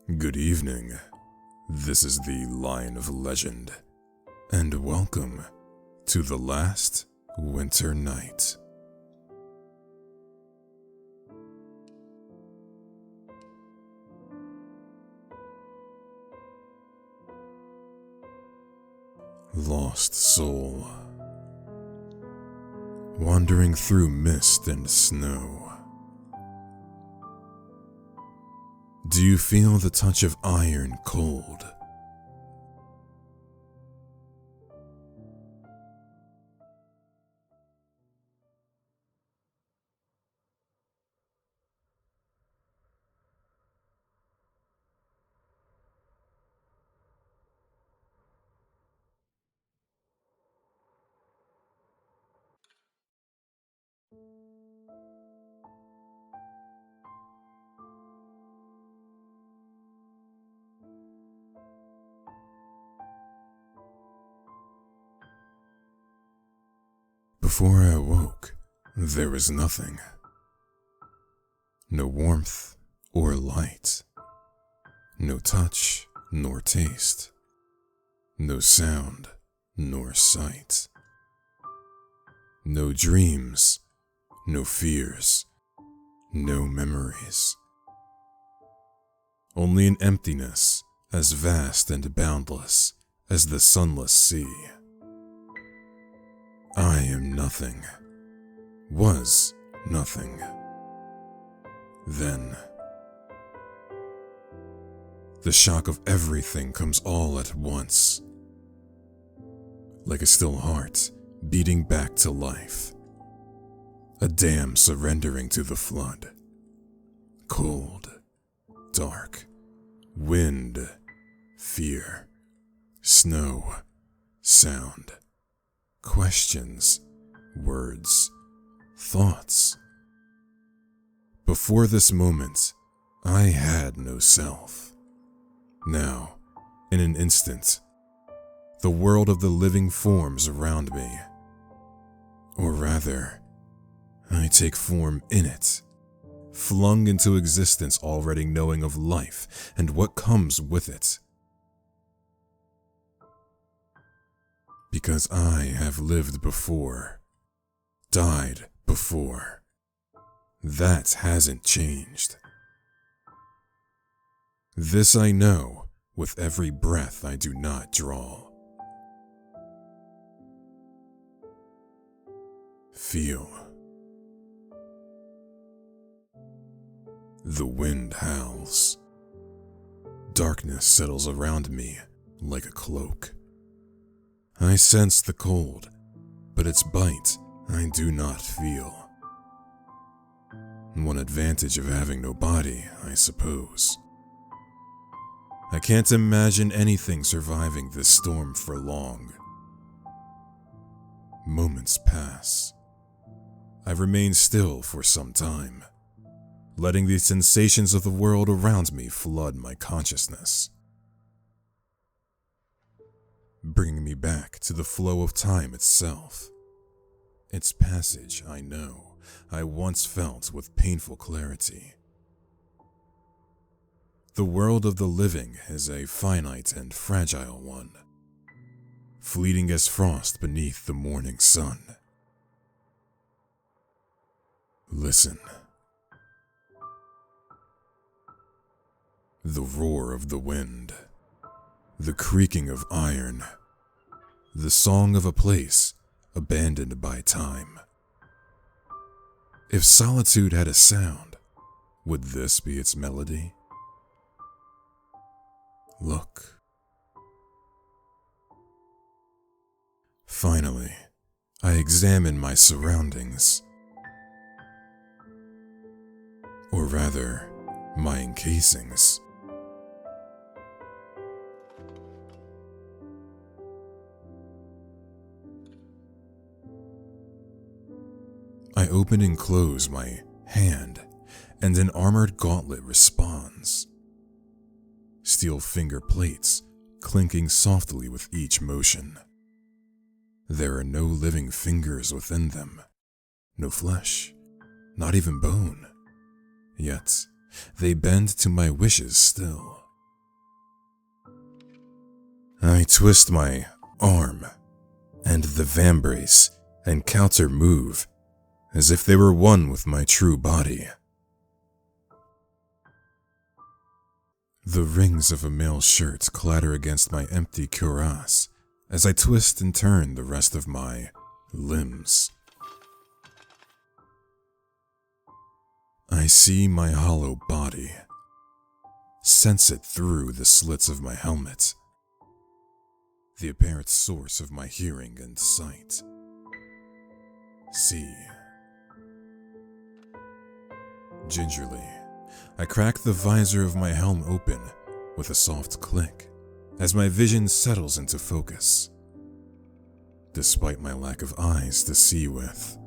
Good evening. This is the Lion of Legend, and welcome to the last winter night. Lost soul, wandering through mist and snow. Do you feel the touch of iron cold? Before I awoke, there was nothing. No warmth or light. No touch nor taste. No sound nor sight. No dreams, no fears, no memories. Only an emptiness as vast and boundless as the sunless sea. I am nothing, was nothing. Then, the shock of everything comes all at once, like a still heart beating back to life, a dam surrendering to the flood. Cold, dark, wind, fear, snow, sound. Questions, words, thoughts. Before this moment, I had no self. Now, in an instant, the world of the living forms around me. Or rather, I take form in it, flung into existence already knowing of life and what comes with it. Because I have lived before, died before. That hasn't changed. This I know with every breath I do not draw. Feel. The wind howls. Darkness settles around me like a cloak. I sense the cold, but its bite I do not feel. One advantage of having no body, I suppose. I can't imagine anything surviving this storm for long. Moments pass. I remain still for some time, letting the sensations of the world around me flood my consciousness, bringing me back to the flow of time itself. Its passage, I know, I once felt with painful clarity. The world of the living is a finite and fragile one, fleeting as frost beneath the morning sun. Listen. The roar of the wind. The creaking of iron, the song of a place abandoned by time. If solitude had a sound, would this be its melody? Look. Finally, I examine my surroundings. Or rather, my encasings. I open and close my hand, and an armored gauntlet responds. Steel finger plates clinking softly with each motion. There are no living fingers within them, no flesh, not even bone. Yet, they bend to my wishes still. I twist my arm and the vambrace and counter move as if they were one with my true body. The rings of a male shirt clatter against my empty cuirass as I twist and turn the rest of my limbs. I see my hollow body, sense it through the slits of my helmet, the apparent source of my hearing and sight. See. Gingerly, I crack the visor of my helm open with a soft click as my vision settles into focus, despite my lack of eyes to see with.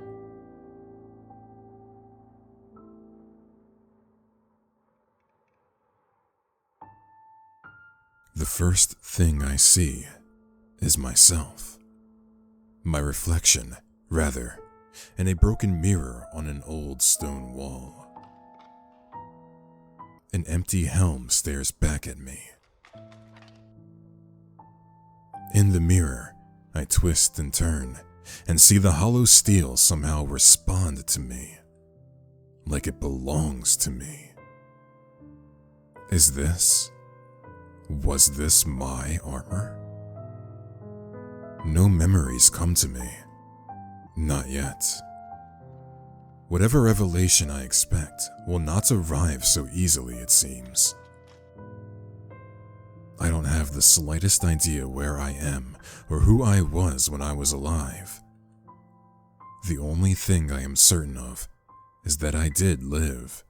The first thing I see is myself. My reflection, rather, in a broken mirror on an old stone wall. An empty helm stares back at me. In the mirror, I twist and turn and see the hollow steel somehow respond to me, like it belongs to me. Was this my armor? No memories come to me. Not yet. Whatever revelation I expect will not arrive so easily, it seems. I don't have the slightest idea where I am or who I was when I was alive. The only thing I am certain of is that I did live,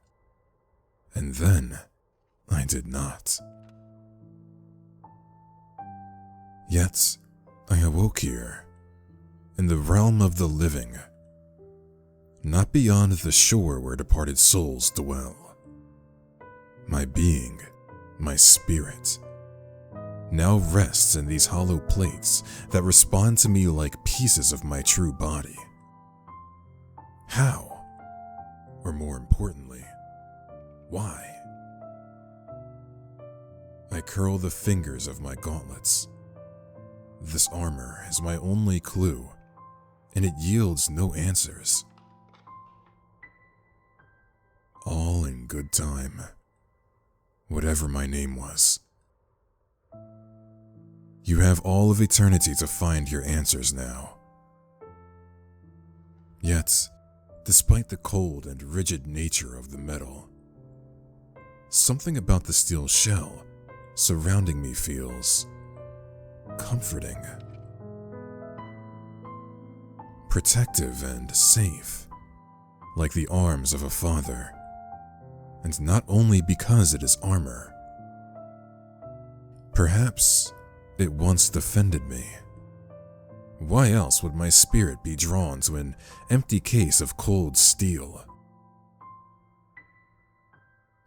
and then I did not. Yet, I awoke here, in the realm of the living, not beyond the shore where departed souls dwell. My being, my spirit, now rests in these hollow plates that respond to me like pieces of my true body. How? Or more importantly, why? I curl the fingers of my gauntlets. This armor is my only clue, and it yields no answers. All in good time, whatever my name was. You have all of eternity to find your answers now. Yet, despite the cold and rigid nature of the metal, something about the steel shell surrounding me feels comforting, protective and safe, like the arms of a father, and not only because it is armor. Perhaps it once defended me. Why else would my spirit be drawn to an empty case of cold steel?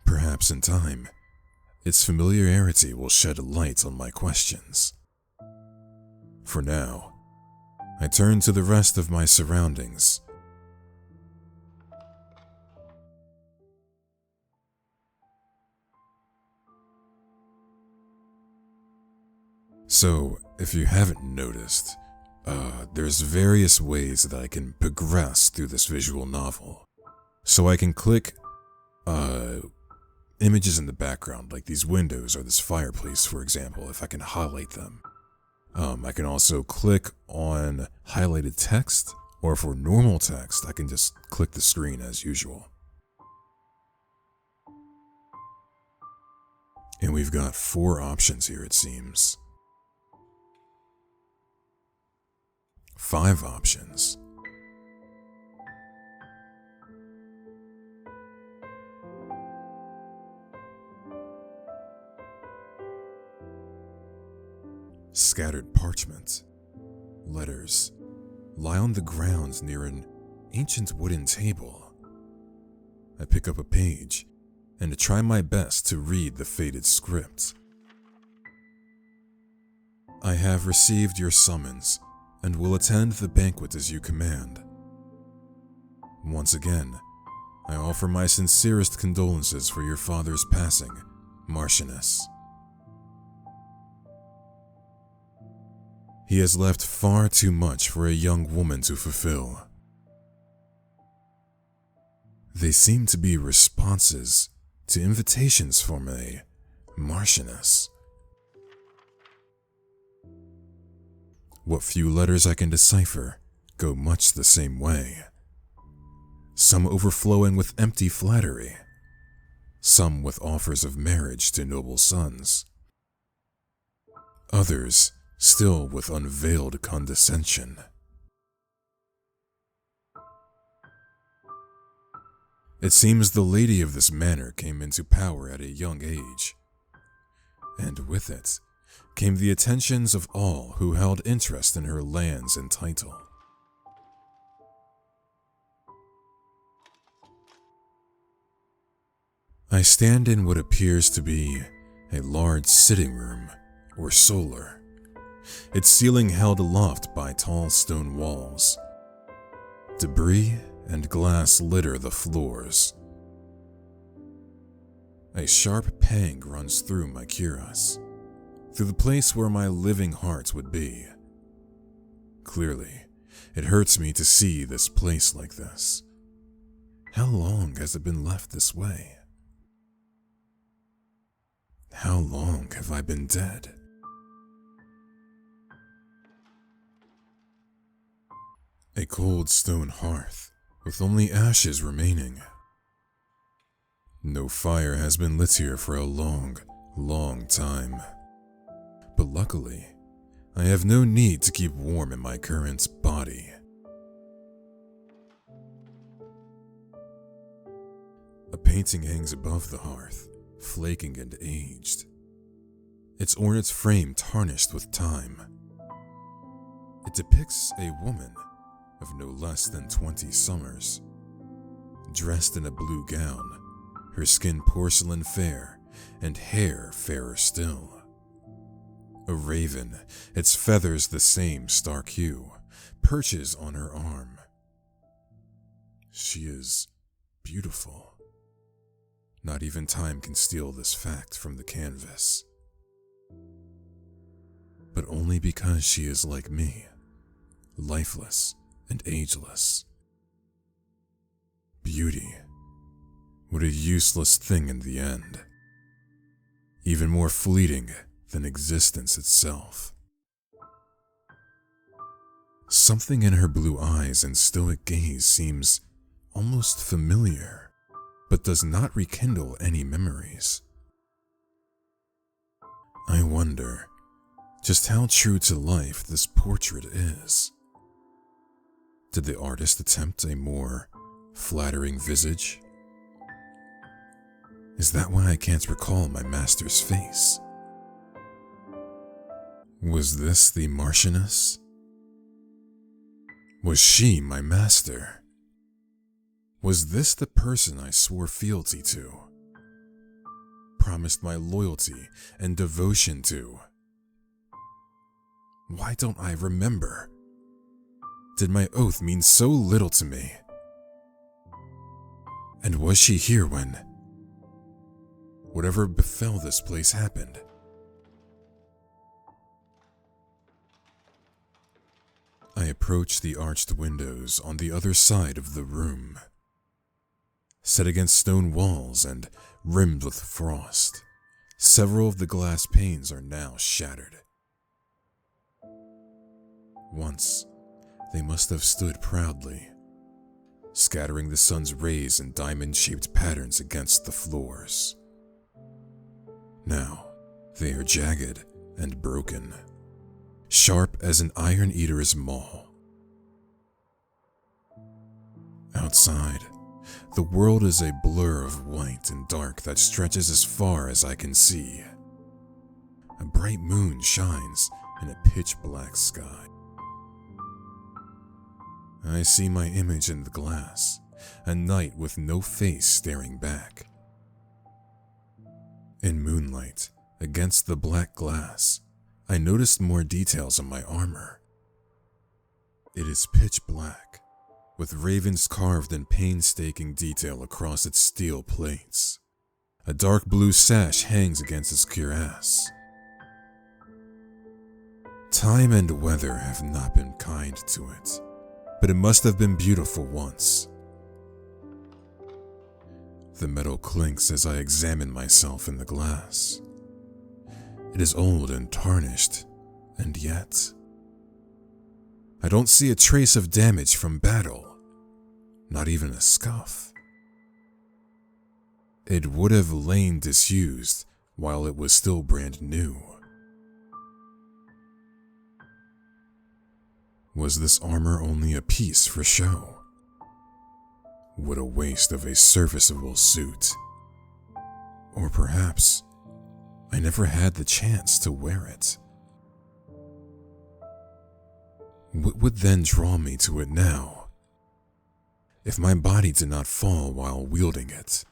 Perhaps in time, its familiarity will shed light on my questions. For now, I turn to the rest of my surroundings. So, if you haven't noticed, there's various ways that I can progress through this visual novel. So I can click images in the background, like these windows or this fireplace, for example, if I can highlight them. I can also click on highlighted text, or for normal text, I can just click the screen as usual. And we've got 4 options here, it seems. 5 options. Scattered parchment, letters, lie on the ground near an ancient wooden table. I pick up a page and try my best to read the faded script. I have received your summons and will attend the banquet as you command. Once again, I offer my sincerest condolences for your father's passing, Marchioness. he has left far too much for a young woman to fulfill. They seem to be responses to invitations from a Marchioness. What few letters I can decipher go much the same way. Some overflowing with empty flattery, some with offers of marriage to noble sons, others still with unveiled condescension. It seems the lady of this manor came into power at a young age, and with it came the attentions of all who held interest in her lands and title. I stand in what appears to be a large sitting room or solar, its ceiling held aloft by tall stone walls. Debris and glass litter the floors. A sharp pang runs through my cuirass, through the place where my living heart would be. Clearly, it hurts me to see this place like this. How long has it been left this way? How long have I been dead? A cold stone hearth, with only ashes remaining. No fire has been lit here for a long, long time. But luckily, I have no need to keep warm in my current body. A painting hangs above the hearth, flaking and aged, its ornate frame tarnished with time. It depicts a woman of no less than 20 summers, dressed in a blue gown, her skin porcelain fair, and hair fairer still. A raven, its feathers the same stark hue, perches on her arm. She is beautiful. Not even time can steal this fact from the canvas. But only because she is like me, lifeless and ageless. Beauty, what a useless thing in the end. Even more fleeting than existence itself. Something in her blue eyes and stoic gaze seems almost familiar, but does not rekindle any memories. I wonder just how true to life this portrait is. Did the artist attempt a more flattering visage? Is that why I can't recall my master's face? Was this the Marchioness? Was she my master? Was this the person I swore fealty to? Promised my loyalty and devotion to? Why don't I remember? Did my oath mean so little to me? And was she here when whatever befell this place happened? I approached the arched windows on the other side of the room. Set against stone walls and rimmed with frost, several of the glass panes are now shattered. Once, they must have stood proudly, scattering the sun's rays in diamond-shaped patterns against the floors. Now, they are jagged and broken, sharp as an iron eater's maw. Outside, the world is a blur of white and dark that stretches as far as I can see. A bright moon shines in a pitch-black sky. I see my image in the glass, a knight with no face staring back. In moonlight, against the black glass, I noticed more details on my armor. It is pitch black, with ravens carved in painstaking detail across its steel plates. A dark blue sash hangs against its cuirass. Time and weather have not been kind to it, but it must have been beautiful once. The metal clinks as I examine myself in the glass. It is old and tarnished, and yet I don't see a trace of damage from battle, not even a scuff. It would have lain disused while it was still brand new. Was this armor only a piece for show? What a waste of a serviceable suit. Or perhaps I never had the chance to wear it. What would then draw me to it now, if my body did not fall while wielding it?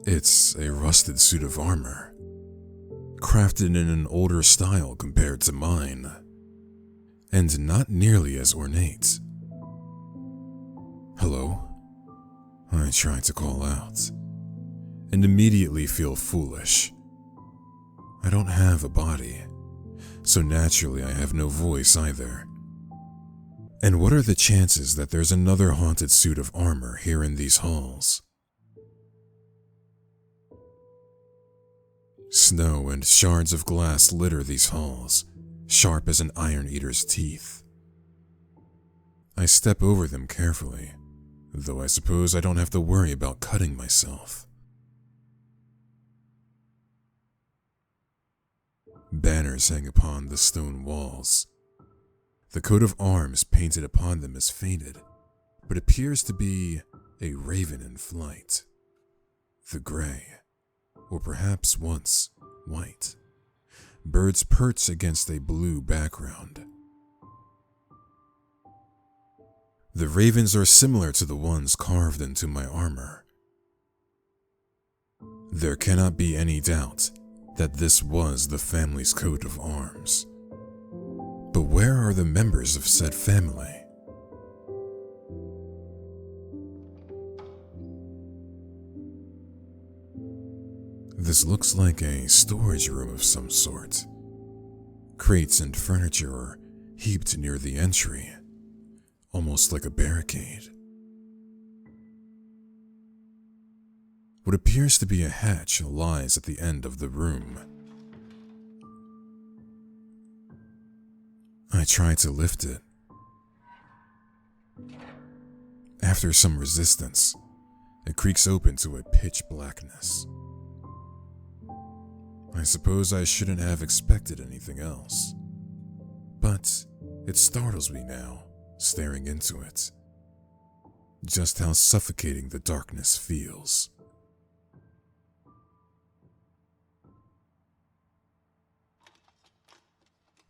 It's a rusted suit of armor, crafted in an older style compared to mine, and not nearly as ornate. Hello? I try to call out, and immediately feel foolish. I don't have a body, so naturally I have no voice either. And what are the chances that there's another haunted suit of armor here in these halls? Snow and shards of glass litter these halls, sharp as an iron eater's teeth. I step over them carefully, though I suppose I don't have to worry about cutting myself. Banners hang upon the stone walls. The coat of arms painted upon them is faded, but appears to be a raven in flight. The gray, or perhaps once white, birds perch against a blue background. The ravens are similar to the ones carved into my armor. There cannot be any doubt that this was the family's coat of arms. But where are the members of said family? This looks like a storage room of some sort. Crates and furniture are heaped near the entry, almost like a barricade. What appears to be a hatch lies at the end of the room. I try to lift it. After some resistance, it creaks open to a pitch blackness. I suppose I shouldn't have expected anything else, but it startles me now, staring into it, just how suffocating the darkness feels.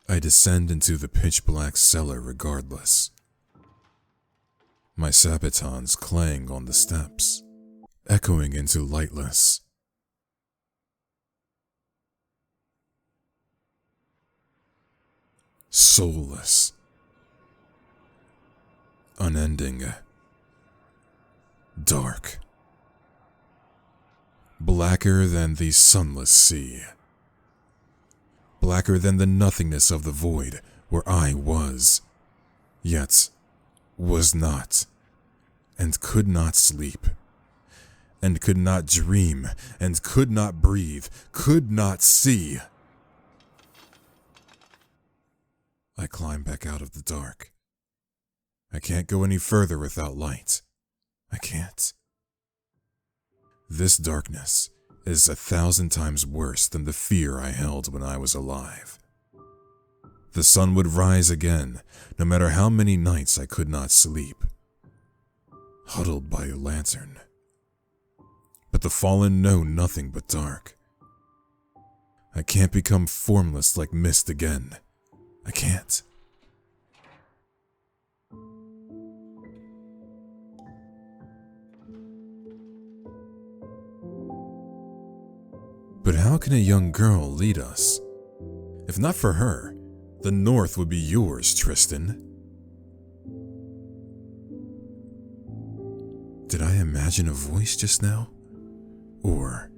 I descend into the pitch-black cellar regardless. My sabatons clang on the steps, echoing into lightless, soulless, unending, dark, blacker than the sunless sea, blacker than the nothingness of the void where I was, yet was not, and could not sleep, and could not dream, and could not breathe, could not see. I climb back out of the dark. I can't go any further without light. I can't. This darkness is 1,000 times worse than the fear I held when I was alive. The sun would rise again, no matter how many nights I could not sleep, huddled by a lantern. But the fallen know nothing but dark. I can't become formless like mist again. I can't. But how can a young girl lead us? If not for her, the North would be yours, Tristan. Did I imagine a voice just now? Or...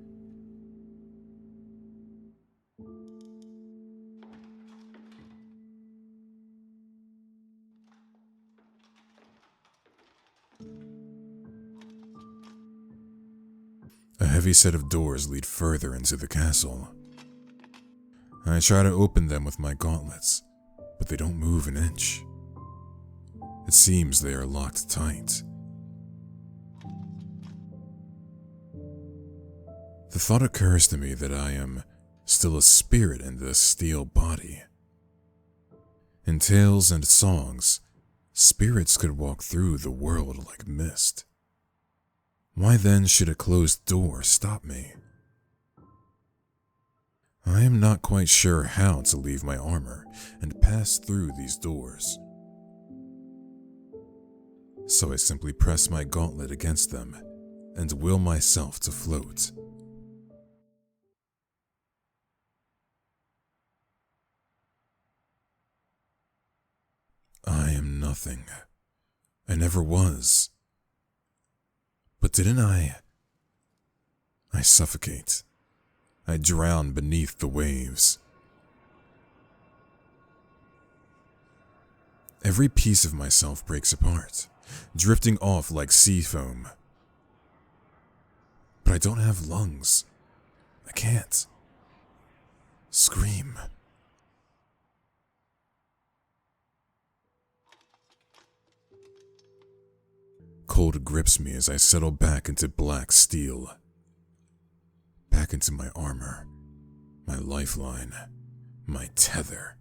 A heavy set of doors lead further into the castle. I try to open them with my gauntlets, but they don't move an inch. It seems they are locked tight. The thought occurs to me that I am still a spirit in this steel body. In tales and songs, spirits could walk through the world like mist. Why then should a closed door stop me? I am not quite sure how to leave my armor and pass through these doors. So I simply press my gauntlet against them and will myself to float. I am nothing. I never was. But didn't I suffocate. I drown beneath the waves. Every piece of myself breaks apart, drifting off like sea foam. But I don't have lungs. I can't scream. Cold grips me as I settle back into black steel. Back into my armor, my lifeline, my tether.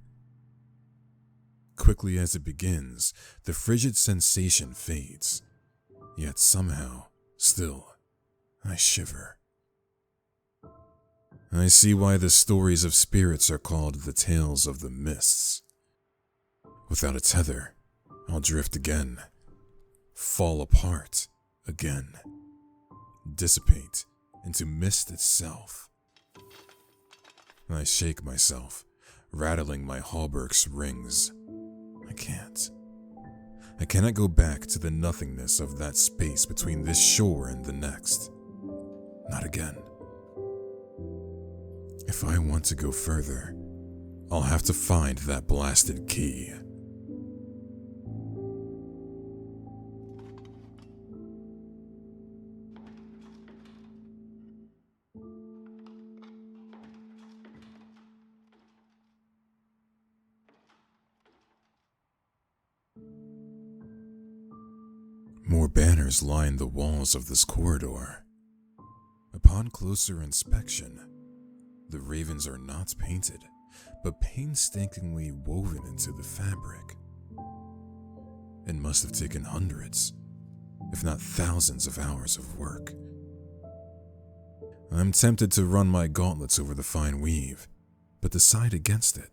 Quickly as it begins, the frigid sensation fades. Yet somehow, still, I shiver. I see why the stories of spirits are called the tales of the mists. Without a tether, I'll drift again. Fall apart again, dissipate into mist itself. I shake myself, rattling my hauberk's rings. I can't. I cannot go back to the nothingness of that space between this shore and the next. Not again. If I want to go further, I'll have to find that blasted key. More banners line the walls of this corridor. Upon closer inspection, the ravens are not painted, but painstakingly woven into the fabric. It must have taken hundreds, if not thousands of hours of work. I'm tempted to run my gauntlets over the fine weave, but decide against it.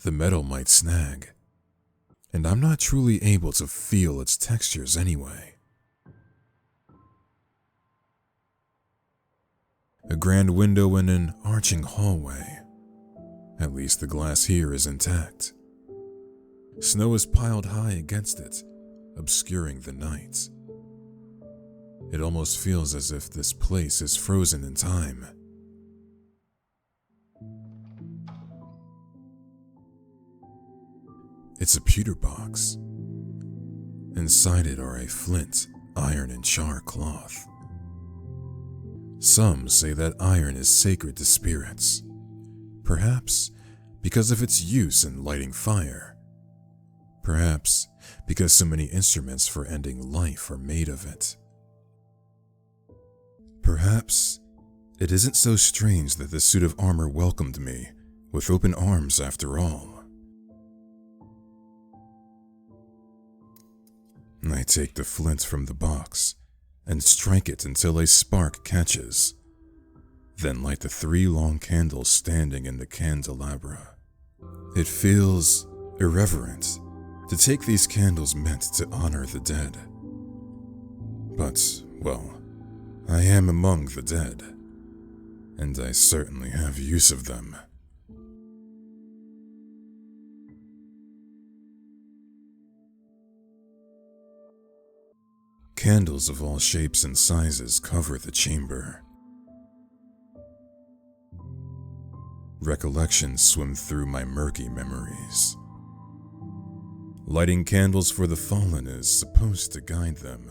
The metal might snag, and I'm not truly able to feel its textures anyway. A grand window in an arching hallway. At least the glass here is intact. Snow is piled high against it, obscuring the night. It almost feels as if this place is frozen in time. It's a pewter box. Inside it are a flint, iron, and char cloth. Some say that iron is sacred to spirits, perhaps because of its use in lighting fire, perhaps because so many instruments for ending life are made of it. Perhaps it isn't so strange that this suit of armor welcomed me with open arms after all. I take the flint from the box and strike it until a spark catches, then light the 3 long candles standing in the candelabra. It feels irreverent to take these candles meant to honor the dead. But, well, I am among the dead, and I certainly have use of them. Candles of all shapes and sizes cover the chamber. Recollections swim through my murky memories. Lighting candles for the fallen is supposed to guide them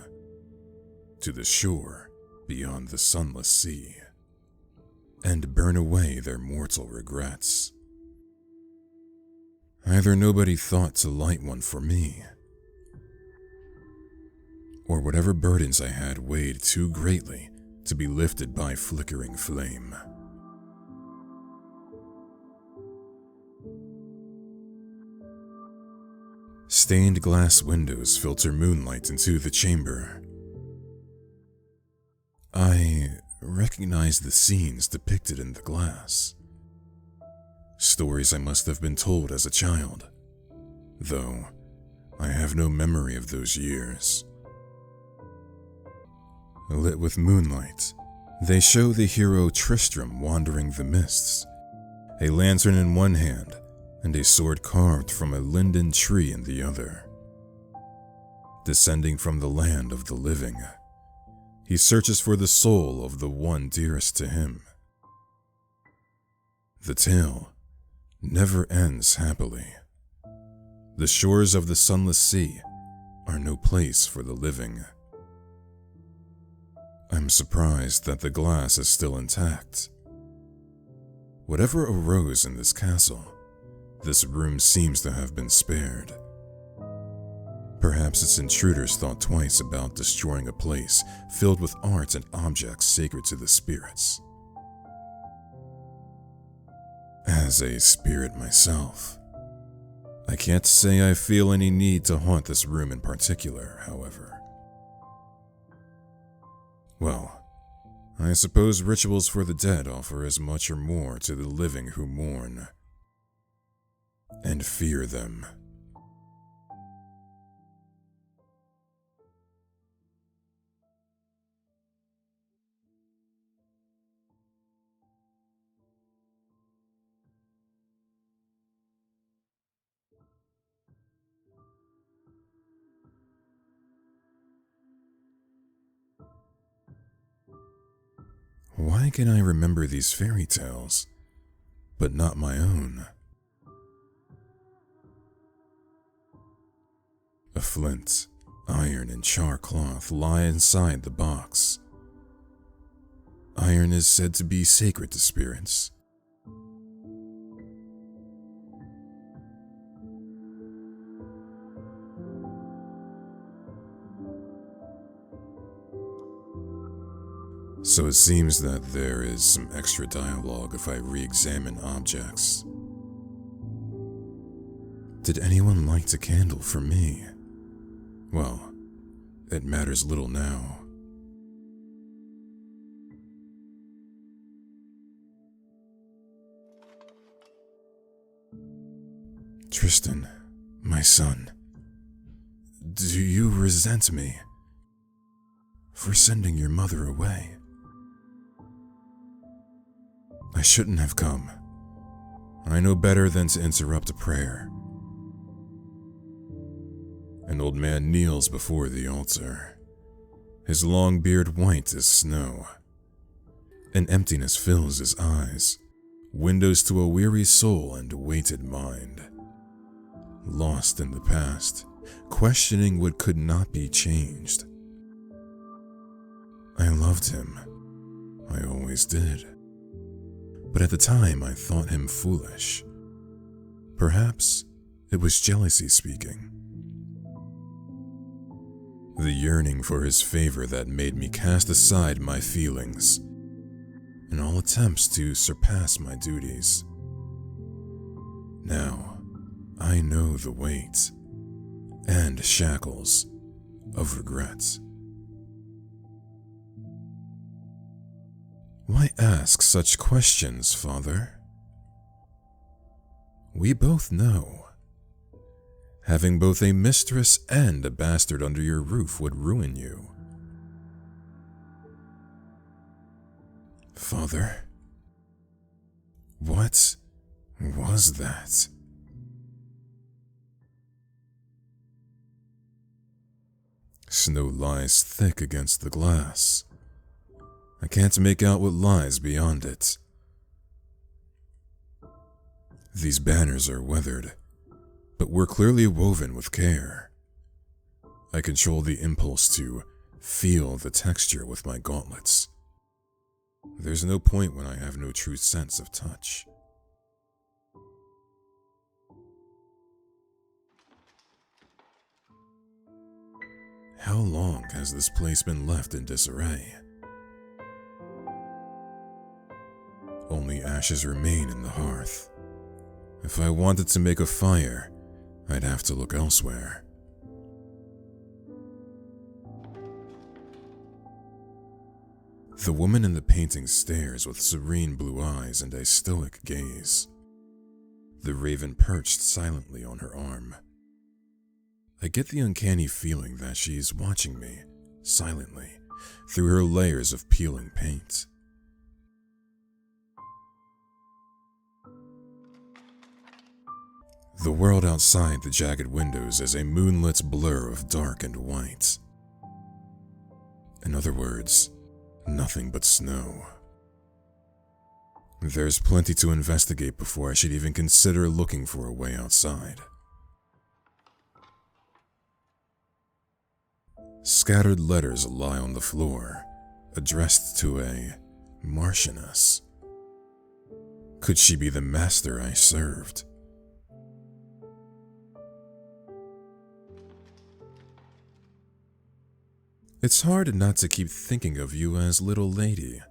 to the shore beyond the sunless sea and burn away their mortal regrets. Either nobody thought to light one for me, or whatever burdens I had weighed too greatly to be lifted by flickering flame. Stained glass windows filter moonlight into the chamber. I recognize the scenes depicted in the glass. Stories I must have been told as a child, though I have no memory of those years. Lit with moonlight, they show the hero Tristram wandering the mists, a lantern in one hand and a sword carved from a linden tree in the other. Descending from the land of the living, he searches for the soul of the one dearest to him. The tale never ends happily. The shores of the sunless sea are no place for the living. I'm surprised that the glass is still intact. Whatever arose in this castle, this room seems to have been spared. Perhaps its intruders thought twice about destroying a place filled with art and objects sacred to the spirits. As a spirit myself, I can't say I feel any need to haunt this room in particular, however. Well, I suppose rituals for the dead offer as much or more to the living who mourn and fear them. Why can I remember these fairy tales, but not my own? A flint, iron, and char cloth lie inside the box. Iron is said to be sacred to spirits. So it seems that there is some extra dialogue if I re-examine objects. Did anyone light a candle for me? Well, it matters little now. Tristan, my son, do you resent me for sending your mother away? I shouldn't have come. I know better than to interrupt a prayer. An old man kneels before the altar, his long beard white as snow. An emptiness fills his eyes, windows to a weary soul and weighted mind. Lost in the past, questioning what could not be changed. I loved him. I always did. But at the time I thought him foolish. Perhaps it was jealousy speaking. The yearning for his favor that made me cast aside my feelings in all attempts to surpass my duties. Now, I know the weight and shackles of regret. Why ask such questions, Father? We both know. Having both a mistress and a bastard under your roof would ruin you. Father, What was that? Snow lies thick against the glass. I can't make out what lies beyond it. These banners are weathered, but were clearly woven with care. I control the impulse to feel the texture with my gauntlets. There's no point when I have no true sense of touch. How long has this place been left in disarray? Only ashes remain in the hearth. If I wanted to make a fire, I'd have to look elsewhere. The woman in the painting stares with serene blue eyes and a stoic gaze. The raven perched silently on her arm. I get the uncanny feeling that she's watching me, silently, through her layers of peeling paint. The world outside the jagged windows is a moonlit blur of dark and white. In other words, nothing but snow. There's plenty to investigate before I should even consider looking for a way outside. Scattered letters lie on the floor, addressed to a Marchioness. Could she be the master I served? It's hard not to keep thinking of you as little lady.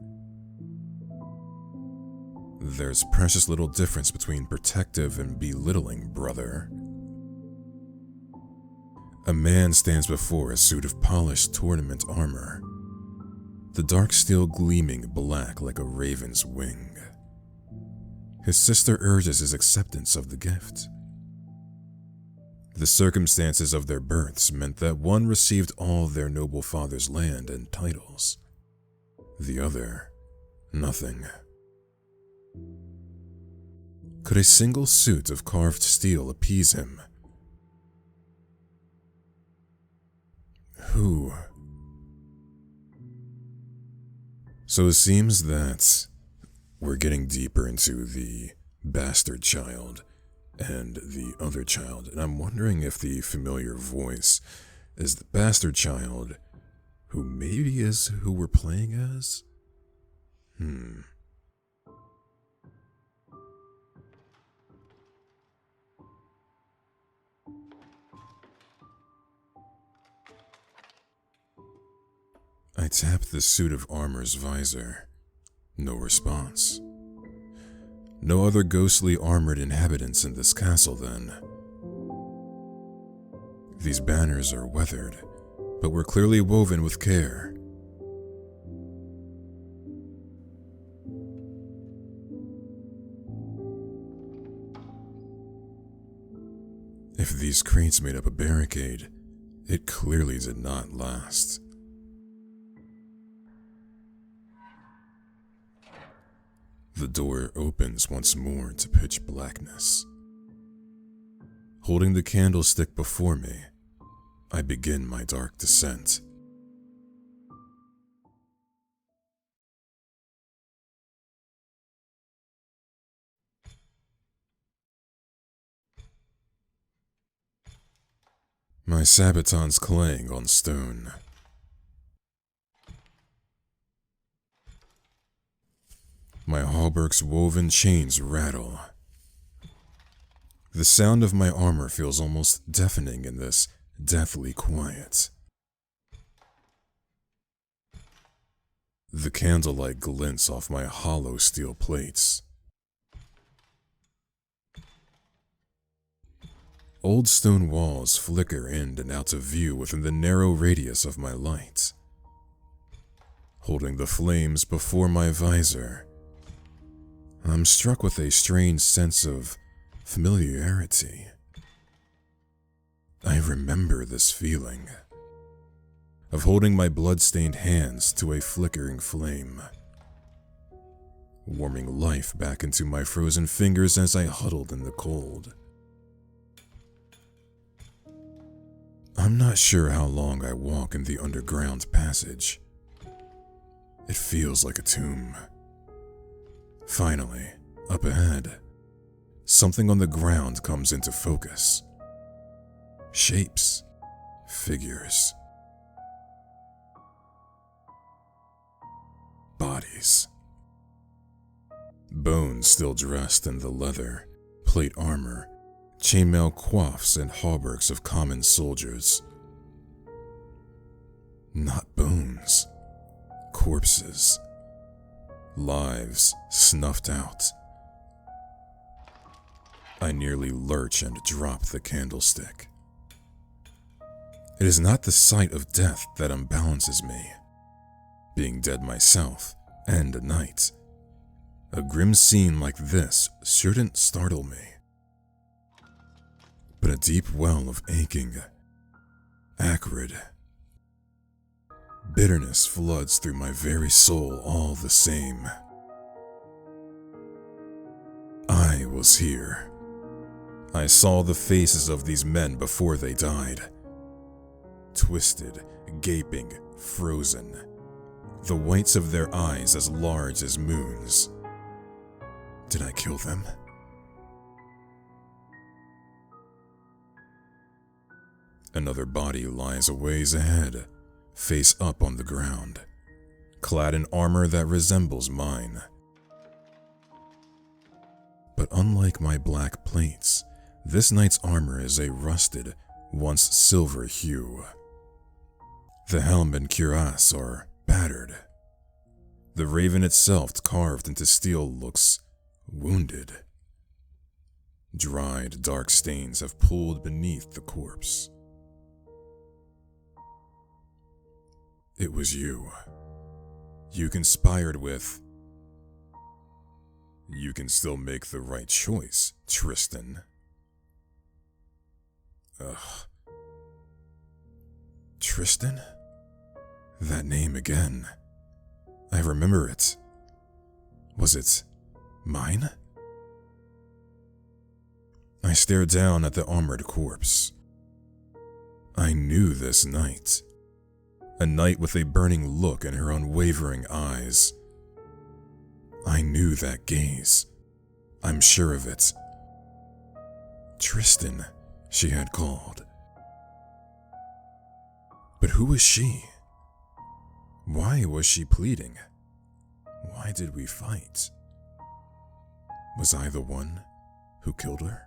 There's precious little difference between protective and belittling, brother. A man stands before a suit of polished tournament armor, the dark steel gleaming black like a raven's wing. His sister urges his acceptance of the gift. The circumstances of their births meant that one received all their noble father's land and titles, the other, nothing. Could a single suit of carved steel appease him? Who? So it seems that we're getting deeper into the bastard child and the other child, and I'm wondering if the familiar voice is the bastard child, who maybe is who we're playing as? I tapped the suit of armor's visor. No response. No other ghostly armored inhabitants in this castle, then. These banners are weathered, but were clearly woven with care. If these crates made up a barricade, it clearly did not last. The door opens once more to pitch blackness. Holding the candlestick before me, I begin my dark descent. My sabatons clang on stone. My hauberk's woven chains rattle. The sound of my armor feels almost deafening in this deathly quiet. The candlelight glints off my hollow steel plates. Old stone walls flicker in and out of view within the narrow radius of my light. Holding the flames before my visor, I'm struck with a strange sense of familiarity. I remember this feeling of holding my blood-stained hands to a flickering flame. warming life back into my frozen fingers as I huddled in the cold. I'm not sure how long I walk in the underground passage. It feels like a tomb. Finally, up ahead, something on the ground comes into focus. Shapes, figures, bodies. Bones still dressed in the leather, plate armor, chainmail coifs, and hauberks of common soldiers. Not bones, corpses, lives snuffed out. I nearly lurch and drop the candlestick. It is not the sight of death that unbalances me. Being dead myself, and a night, a grim scene like this shouldn't startle me. But a deep well of aching, acrid bitterness floods through my very soul all the same. I was here. I saw the faces of these men before they died. Twisted, gaping, frozen. The whites of their eyes as large as moons. Did I kill them? Another body lies a ways ahead, face up on the ground, clad in armor that resembles mine. But unlike my black plates, this knight's armor is a rusted, once silver hue. The helm and cuirass are battered. The raven itself, carved into steel, looks wounded. Dried, dark stains have pooled beneath the corpse. It was you. You conspired with... You can still make the right choice, Tristan. Ugh. Tristan? That name again. I remember it. Was it mine? I stared down at the armored corpse. I knew this knight. A knight with a burning look in her unwavering eyes. I knew that gaze. I'm sure of it. Tristan, she had called. But who was she? Why was she pleading? Why did we fight? Was I the one who killed her?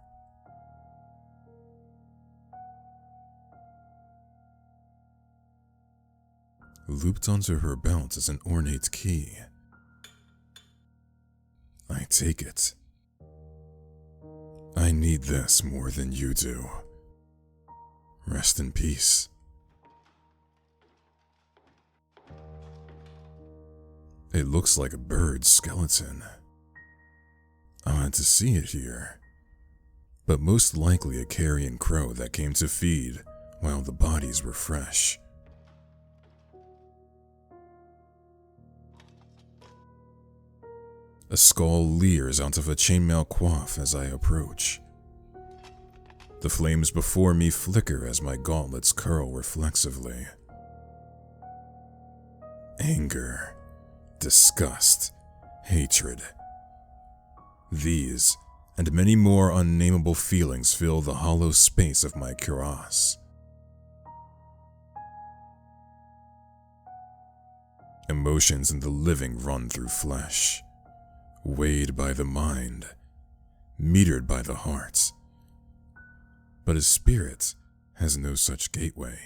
Looped onto her belt is an ornate key. I take it. I need this more than you do. Rest in peace. It looks like a bird's skeleton. Odd to see it here, but most likely a carrion crow that came to feed while the bodies were fresh. A skull leers out of a chainmail coif as I approach. The flames before me flicker as my gauntlets curl reflexively. Anger, disgust, hatred. These and many more unnameable feelings fill the hollow space of my cuirass. Emotions in the living run through flesh, weighed by the mind, metered by the heart. But a spirit has no such gateway,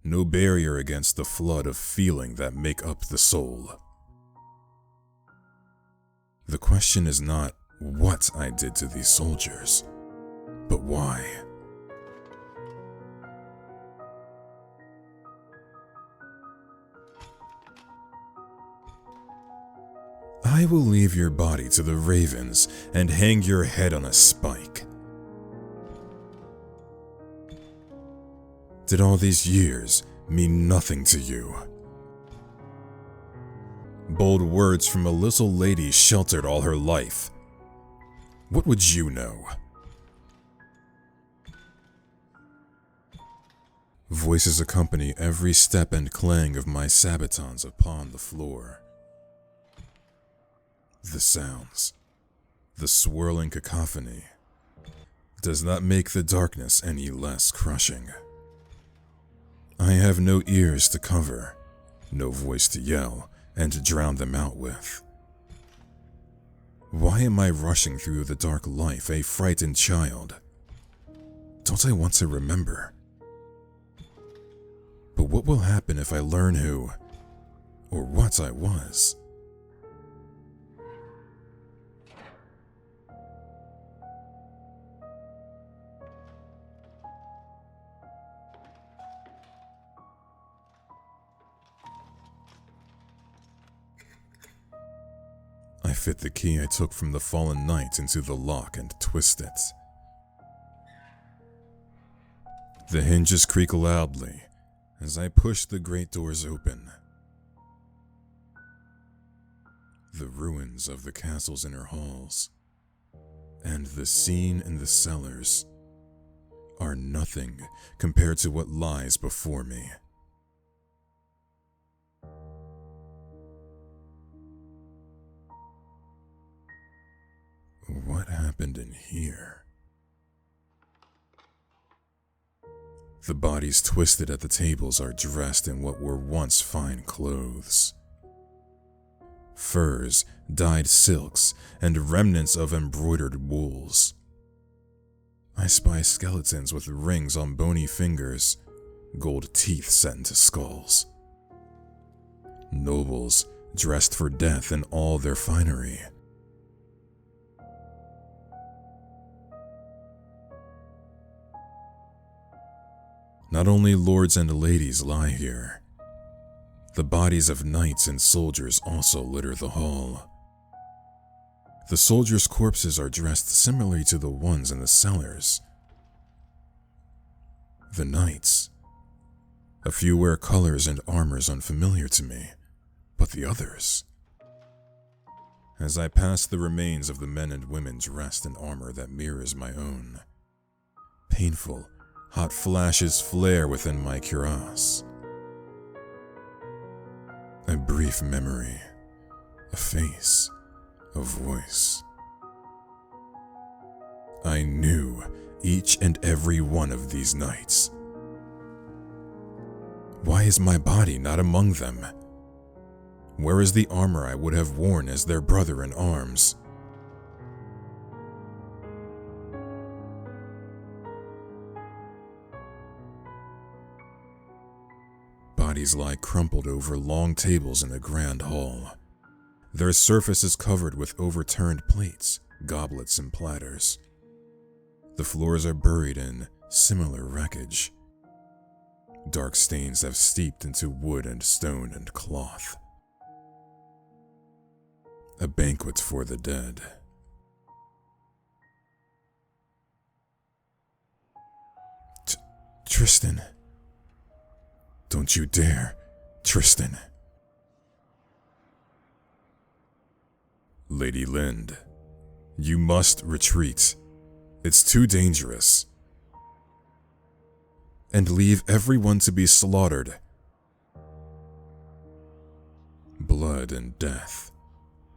no barrier against the flood of feeling that make up the soul. The question is not what I did to these soldiers, but why. I will leave your body to the ravens and hang your head on a spike. Did all these years mean nothing to you? bold words from a little lady sheltered all her life. What would you know? Voices accompany every step and clang of my sabatons upon the floor. The sounds, the swirling cacophony, does not make the darkness any less crushing. I have no ears to cover, no voice to yell and to drown them out with. Why am I rushing through the dark life a frightened child? Don't I want to remember? But what will happen if I learn who or what I was? I fit the key I took from the fallen knight into the lock and twist it. The hinges creak loudly as I push the great doors open. The ruins of the castle's inner halls and the scene in the cellars are nothing compared to what lies before me. What happened in here? The bodies twisted at the tables are dressed in what were once fine clothes. Furs, dyed silks, and remnants of embroidered wools. I spy skeletons with rings on bony fingers, gold teeth set into skulls. Nobles dressed for death in all their finery. Not only lords and ladies lie here. The bodies of knights and soldiers also litter the hall. The soldiers' corpses are dressed similarly to the ones in the cellars. The knights. A few wear colors and armors unfamiliar to me, but the others. As I pass the remains of the men and women dressed in armor that mirrors my own, painful, hot flashes flare within my cuirass. A brief memory, a face, a voice. I knew each and every one of these knights. Why is my body not among them? Where is the armor I would have worn as their brother in arms? Bodies lie crumpled over long tables in a grand hall. Their surface is covered with overturned plates, goblets, and platters. The floors are buried in similar wreckage. Dark stains have steeped into wood and stone and cloth. A banquet for the dead. Tristan. Don't you dare, Tristan. Lady Lind, you must retreat. It's too dangerous. And leave everyone to be slaughtered. Blood and death,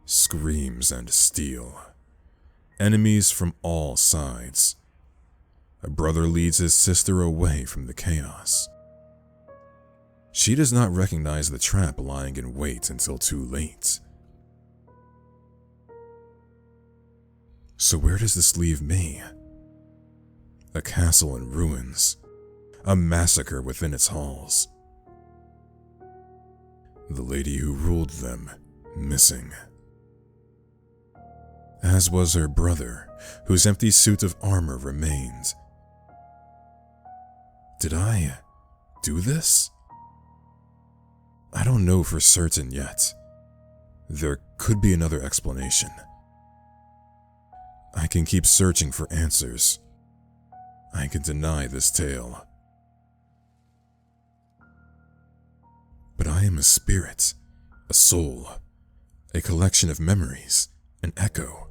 screams and steel. Enemies from all sides. A brother leads his sister away from the chaos. She does not recognize the trap lying in wait until too late. So where does this leave me? A castle in ruins, a massacre within its halls. The lady who ruled them missing. As was her brother, whose empty suit of armor remained. Did I do this? I don't know for certain yet. There could be another explanation. I can keep searching for answers. I can deny this tale. But I am a spirit, a soul, a collection of memories, an echo.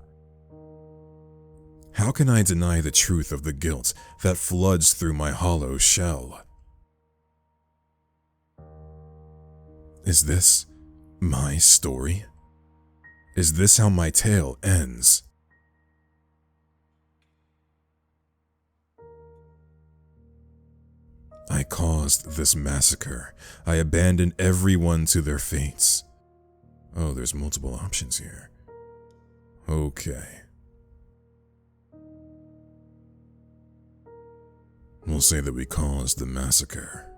How can I deny the truth of the guilt that floods through my hollow shell? Is this my story? Is this how my tale ends? I caused this massacre. I abandoned everyone to their fates. Oh, there's multiple options here. Okay. We'll say that we caused the massacre.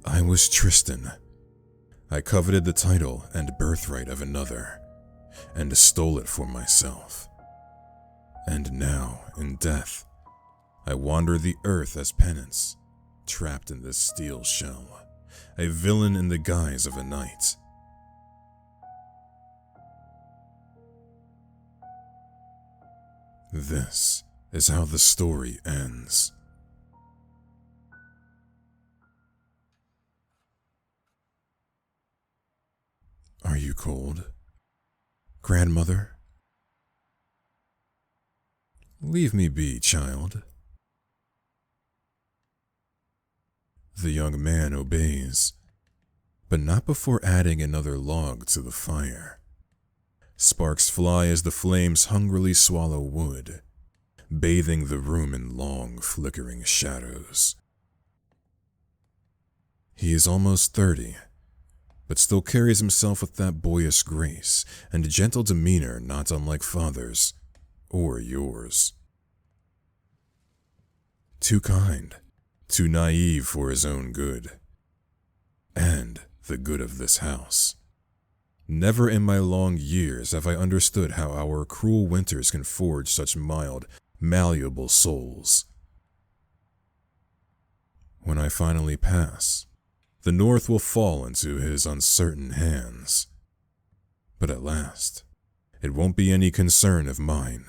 I was Tristan. I coveted the title and birthright of another, and stole it for myself. And now, in death, I wander the earth as penance, trapped in this steel shell, a villain in the guise of a knight. This is how the story ends. Are you cold, grandmother? Leave me be, child. The young man obeys, but not before adding another log to the fire. Sparks fly as the flames hungrily swallow wood, bathing the room in long, flickering shadows. He is almost 30, but still carries himself with that boyish grace and gentle demeanor not unlike father's or yours. Too kind, too naive for his own good, and the good of this house. Never in my long years have I understood how our cruel winters can forge such mild, malleable souls. When I finally pass, the North will fall into his uncertain hands. But at last, it won't be any concern of mine.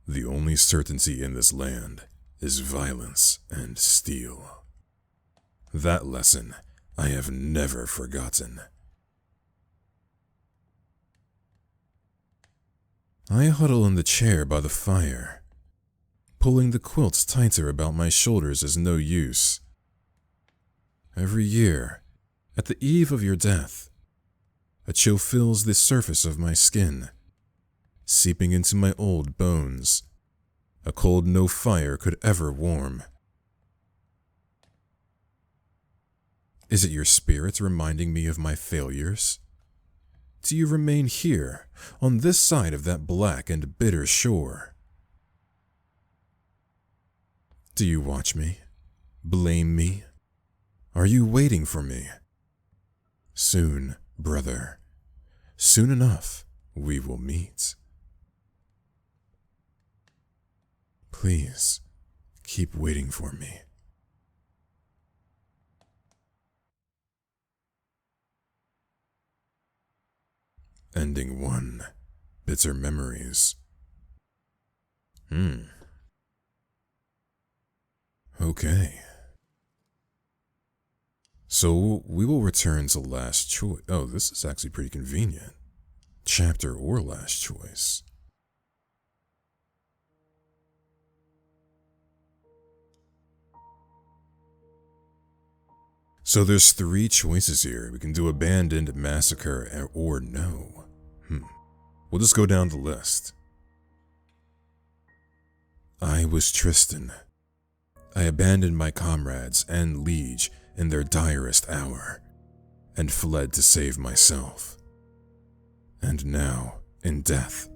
The only certainty in this land is violence and steel. That lesson I have never forgotten. I huddle in the chair by the fire. Pulling the quilts tighter about my shoulders is no use. Every year, at the eve of your death, a chill fills the surface of my skin, seeping into my old bones, a cold no fire could ever warm. Is it your spirit reminding me of my failures? Do you remain here, on this side of that black and bitter shore? Do you watch me? Blame me? Are you waiting for me? Soon, brother. Soon enough, we will meet. Please, keep waiting for me. Ending 1. Bitter Memories. Okay. So we will return to last choice. Oh, this is actually pretty convenient. Chapter or last choice. So there's 3 choices here. We can do abandoned, massacre, or no. We'll just go down the list. I was Tristan. I abandoned my comrades and liege in their direst hour, and fled to save myself. And now, in death,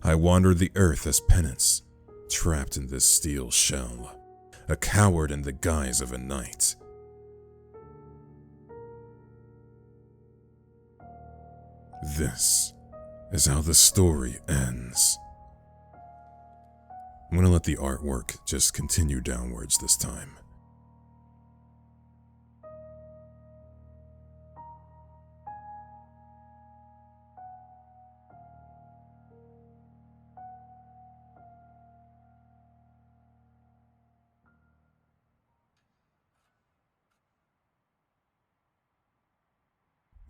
I wander the earth as penance, trapped in this steel shell, a coward in the guise of a knight. This is how the story ends. I'm gonna let the artwork just continue downwards this time.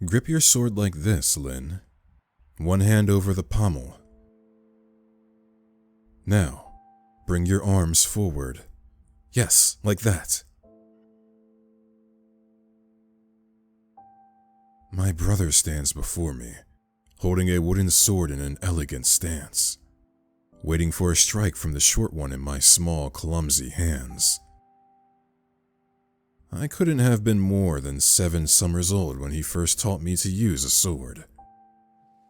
Grip your sword like this, Lin. One hand over the pommel. Now, bring your arms forward. Yes, like that. My brother stands before me, holding a wooden sword in an elegant stance, waiting for a strike from the short one in my small, clumsy hands. I couldn't have been more than 7 summers old when he first taught me to use a sword.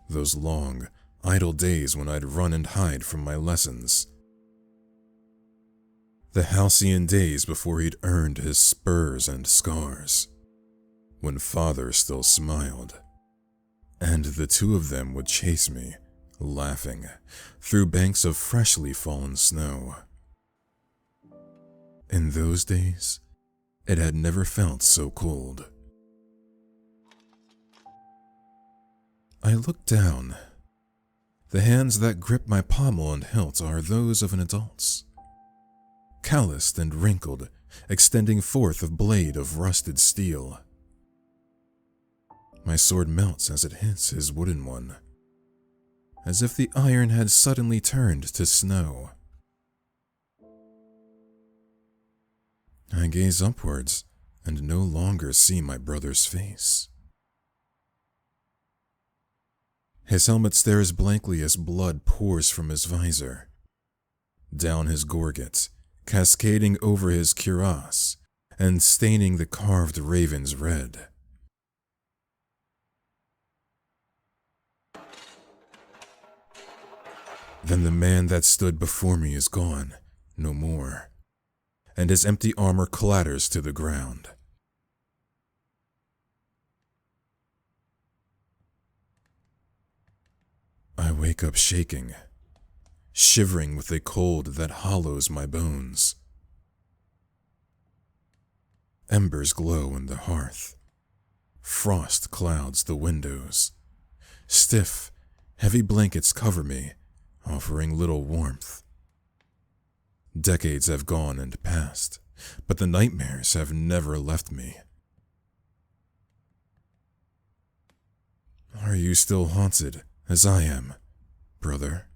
Those long, idle days when I'd run and hide from my lessons. The halcyon days before he'd earned his spurs and scars. When father still smiled. And the two of them would chase me, laughing, through banks of freshly fallen snow. In those days, it had never felt so cold. I looked down. The hands that grip my pommel and hilt are those of an adult's. Calloused and wrinkled, extending forth a blade of rusted steel. My sword melts as it hits his wooden one, as if the iron had suddenly turned to snow. I gaze upwards and no longer see my brother's face. His helmet stares blankly as blood pours from his visor, down his gorget, cascading over his cuirass and staining the carved ravens red. Then the man that stood before me is gone, no more, and his empty armor clatters to the ground. I wake up shaking, shivering with a cold that hollows my bones. Embers glow in the hearth. Frost clouds the windows. Stiff, heavy blankets cover me, offering little warmth. Decades have gone and passed, but the nightmares have never left me. Are you still haunted, as I am, brother?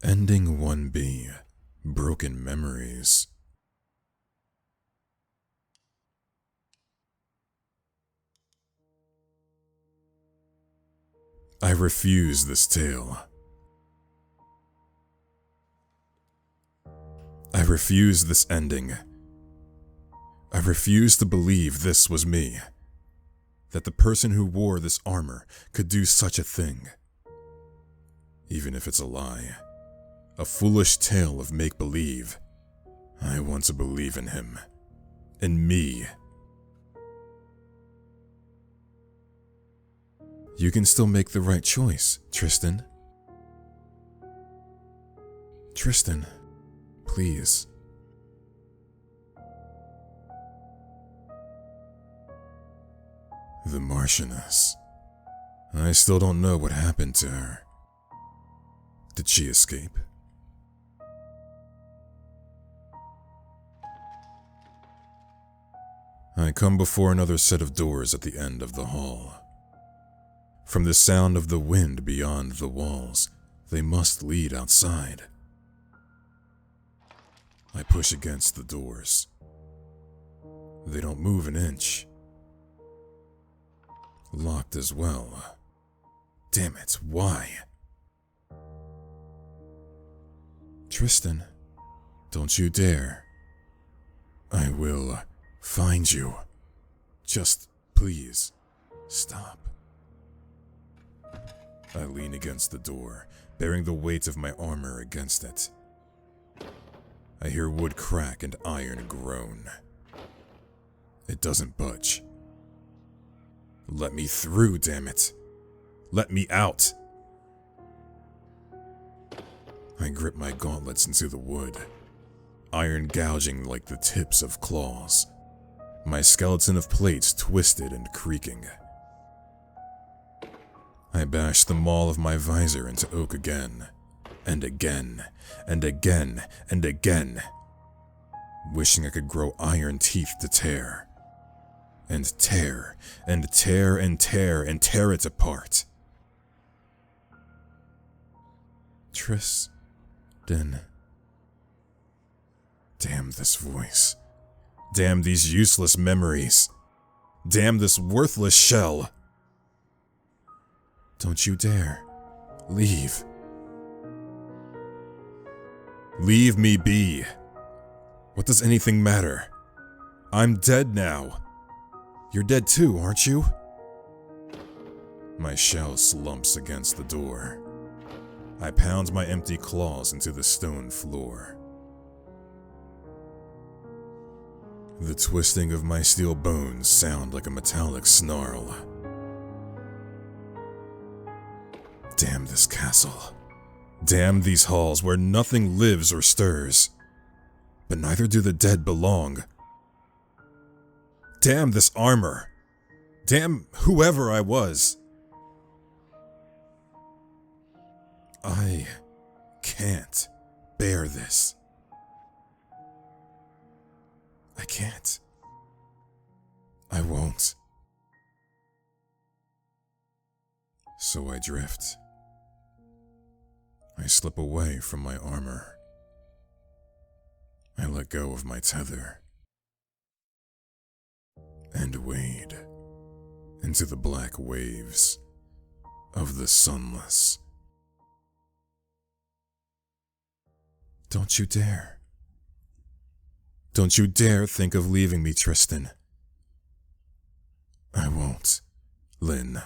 Ending 1B, Broken Memories. I refuse this tale. I refuse this ending. I refuse to believe this was me. That the person who wore this armor could do such a thing. Even if it's a lie. A foolish tale of make-believe. I want to believe in him. In me. You can still make the right choice, Tristan. Tristan, please. The Marchioness. I still don't know what happened to her. Did she escape? I come before another set of doors at the end of the hall. From the sound of the wind beyond the walls, they must lead outside. I push against the doors. They don't move an inch. Locked as well. Damn it, why? Tristan, don't you dare. I will find you. Just please, stop. I lean against the door, bearing the weight of my armor against it. I hear wood crack and iron groan. It doesn't budge. Let me through, damn it. Let me out. I grip my gauntlets into the wood, iron gouging like the tips of claws, my skeleton of plates twisted and creaking. I bash the maul of my visor into oak again, and again, and again, and again. wishing I could grow iron teeth to tear. And tear, and tear, and tear, and tear it apart. Tristan. Damn this voice. Damn these useless memories. Damn this worthless shell. Don't you dare. Leave. Leave me be. What does anything matter? I'm dead now. You're dead too, aren't you? My shell slumps against the door. I pound my empty claws into the stone floor. The twisting of my steel bones sound like a metallic snarl. Damn this castle. Damn these halls where nothing lives or stirs. But neither do the dead belong. Damn this armor. Damn whoever I was. I can't bear this. I can't. I won't. So I drift. I slip away from my armor. I let go of my tether. And wade into the black waves of the sunless. Don't you dare. Don't you dare think of leaving me, Tristan. I won't, Lynn.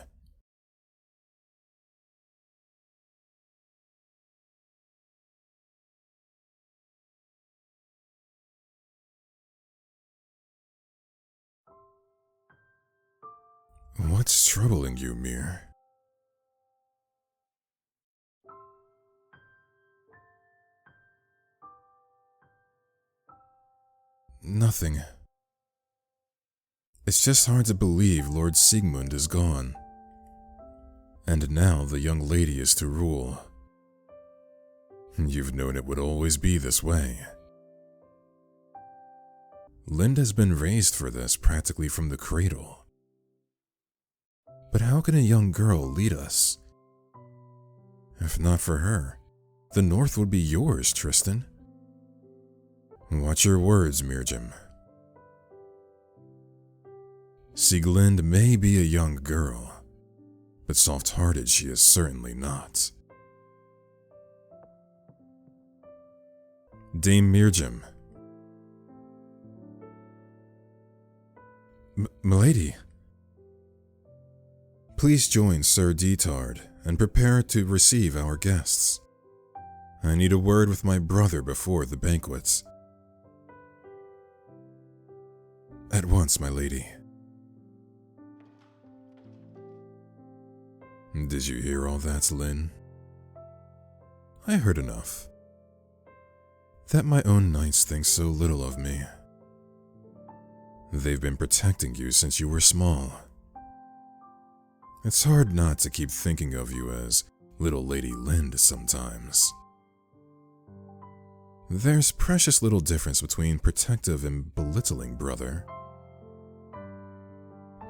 What's troubling you, Mir? Nothing. It's just hard to believe Lord Sigmund is gone. And now the young lady is to rule. You've known it would always be this way. Lind has been raised for this practically from the cradle. But how can a young girl lead us? If not for her, the North would be yours, Tristan. Watch your words, Mirjam. Sieglind may be a young girl, but soft-hearted she is certainly not. Dame Mirjam. Milady. Please join Sir Detard and prepare to receive our guests. I need a word with my brother before the banquet. At once, my lady. Did you hear all that, Lynn? I heard enough. That my own knights think so little of me. They've been protecting you since you were small. It's hard not to keep thinking of you as little Lady Lind sometimes. There's precious little difference between protective and belittling, brother.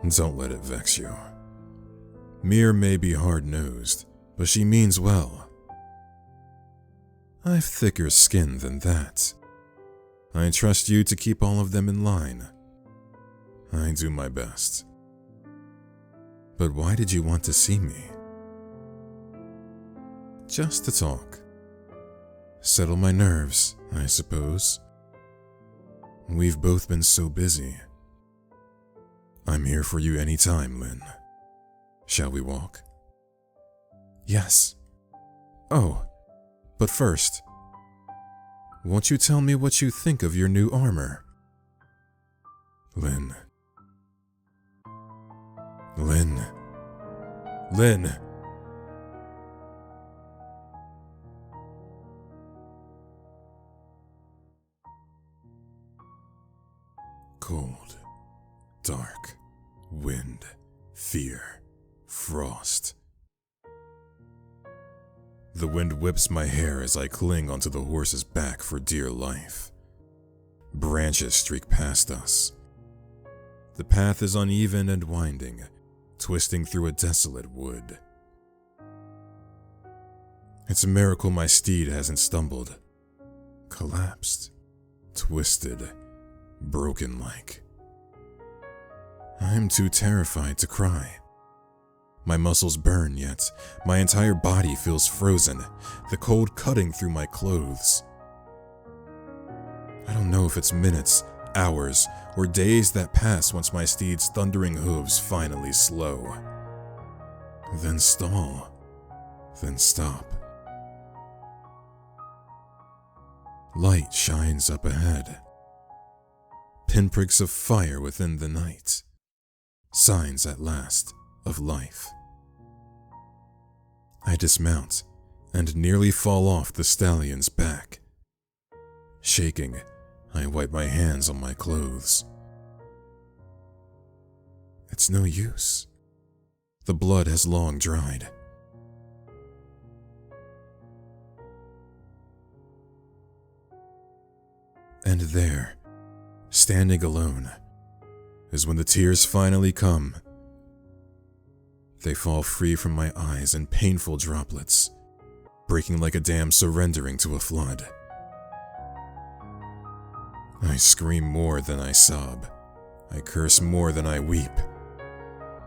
Don't let it vex you. Mir may be hard-nosed, but she means well. I've thicker skin than that. I trust you to keep all of them in line. I do my best. But why did you want to see me? Just to talk. Settle my nerves, I suppose. We've both been so busy. I'm here for you anytime, Lynn. Shall we walk? Yes. Oh, but first, won't you tell me what you think of your new armor? Lynn. Lynn. Lynn. Cold, dark, wind, fear, frost. The wind whips my hair as I cling onto the horse's back for dear life. Branches streak past us. The path is uneven and winding, twisting through a desolate wood. It's a miracle my steed hasn't stumbled, collapsed, twisted, broken-like. I'm too terrified to cry. My muscles burn, yet my entire body feels frozen, the cold cutting through my clothes. I don't know if it's minutes, hours, or days that pass once my steed's thundering hooves finally slow. Then stall, then stop. Light shines up ahead. Pinpricks of fire within the night. Signs at last of life. I dismount and nearly fall off the stallion's back. Shaking, I wipe my hands on my clothes. It's no use. The blood has long dried. And there, standing alone, is when the tears finally come. They fall free from my eyes in painful droplets, breaking like a dam surrendering to a flood. I scream more than I sob. I curse more than I weep.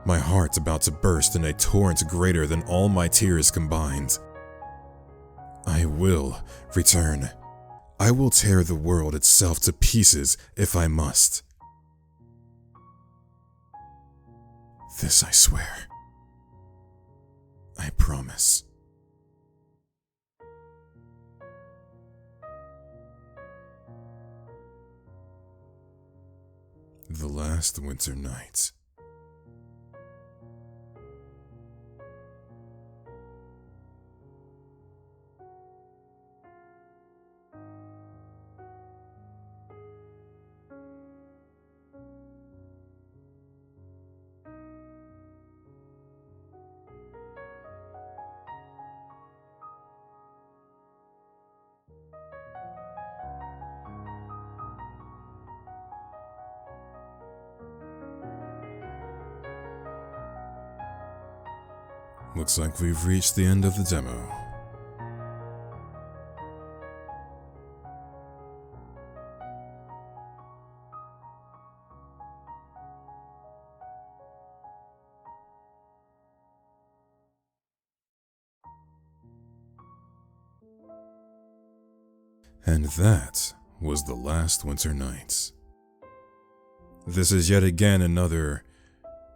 My heart's about to burst in a torrent greater than all my tears combined. I will return. I will tear the world itself to pieces if I must. This I swear. I promise. The Last Winter Night. Looks like we've reached the end of the demo. And that was The Last Winter Night. This is yet again another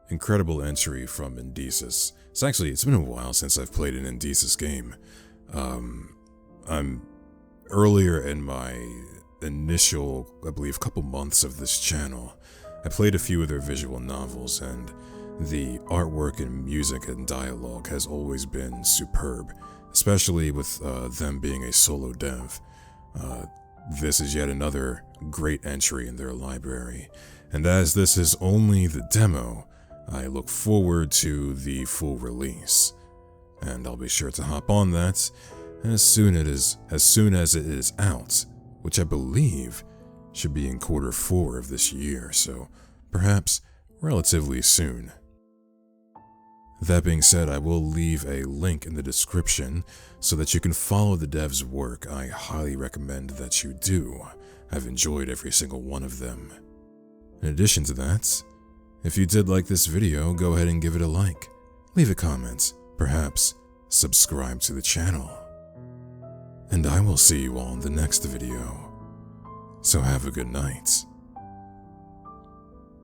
incredible entry from Indesis. It's been a while since I've played an Indesis game. I'm earlier in my initial, I believe, couple months of this channel. I played a few of their visual novels, and the artwork and music and dialogue has always been superb, especially with them being a solo dev. This is yet another great entry in their library, and as this is only the demo, I look forward to the full release, and I'll be sure to hop on that as soon as it is out, which I believe should be in Q4 of this year, so perhaps relatively soon. That being said, I will leave a link in the description so that you can follow the dev's work. I highly recommend that you do. I've enjoyed every single one of them. In addition to that, if you did like this video, go ahead and give it a like, leave a comment, perhaps subscribe to the channel. And I will see you all in the next video. So have a good night.